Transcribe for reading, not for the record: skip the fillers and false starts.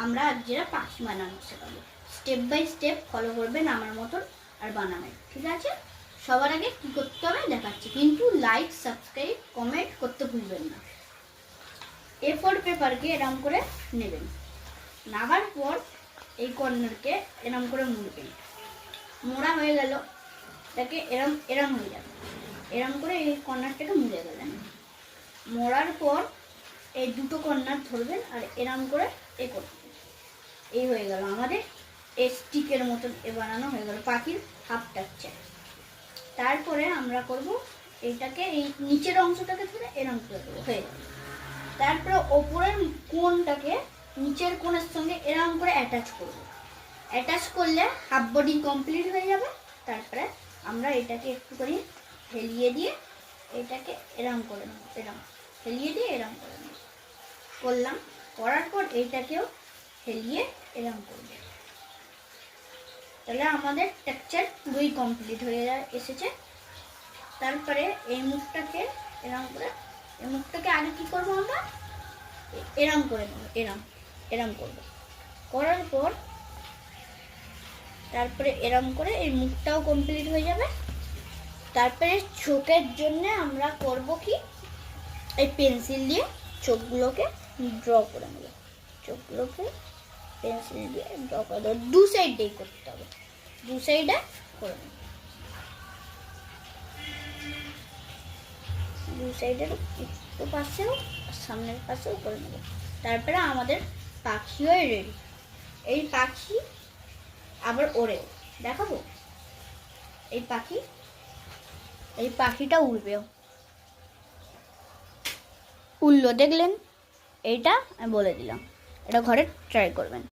আমরা আজকে পাখি বানানো শেখাবো। স্টেপ বাই স্টেপ ফলো করবেন আমার মতন আর বানাবেন, ঠিক আছে? সবার আগে কি করতে হবে দেখাচ্ছি, কিন্তু লাইক সাবস্ক্রাইব কমেন্ট করতে ভুলবেন না। A4 পেপারকে এরম করে নেবেন, নাবার পর এই কর্নারকে এরম করে মুড়বেন। মোড়া হয়ে গেল, এটাকে এরম এরম হয়ে যাবে, এরম করে এই কর্নারটাকে মুড়ে গেলেন। মোড়ার পর এই দুটো কর্নার ধরবেন আর এরম করে এ করবেন। এই হয়ে গেল আমাদের স্টিকের মতন এ বানানো হয়ে গেল, পাখির হাফ টাচ্ছে। তারপরে আমরা করব এইটাকে, এই নিচের অংশটাকে ধরে এরম করে দেবো, হয়ে যাবে। তারপরে ওপরের কোণটাকে নিচের কোণের সঙ্গে এরম করে অ্যাটাচ করব। অ্যাটাচ করলে হাফ বডি কমপ্লিট হয়ে যাবে। তারপরে আমরা এটাকে একটু করে হেলিয়ে দিয়ে এটাকে এরম করে নেব, এরম হেলিয়ে দিয়ে এরম করে নেব, করলাম। করার পর এইটাকেও হেলিয়ে এরম করবে। তাহলে আমাদের টেক্সচার পুরোই কমপ্লিট হয়ে এসেছে। তারপরে এই মুখটাকে এরম করে, এই মুখটাকে আগে কি করবো আমরা এরম করে নেবো, এরম এরম করবো। করার পর তারপরে এরম করে এই মুখটাও কমপ্লিট হয়ে যাবে। তারপরে চোখের জন্য আমরা করব কি, এই পেন্সিল দিয়ে চোখগুলোকে ড্র করে নেব। চোখগুলোকে পেন্সিল দিয়ে ড্র করে দেবো, দু সাইডেই করতে হবে, দু সাইডে করে নেব, দু সাইডের একটু পাশেও সামনের পাশেও করে নেব। তারপরে আমাদের পাখিও রেডি। এই পাখি আবার ওড়েও দেখাবো। এই পাখিটা উড়বেও, উড়লো দেখলেন? এইটা আমি বলে দিলাম, এটা ঘরে ট্রাই করবেন।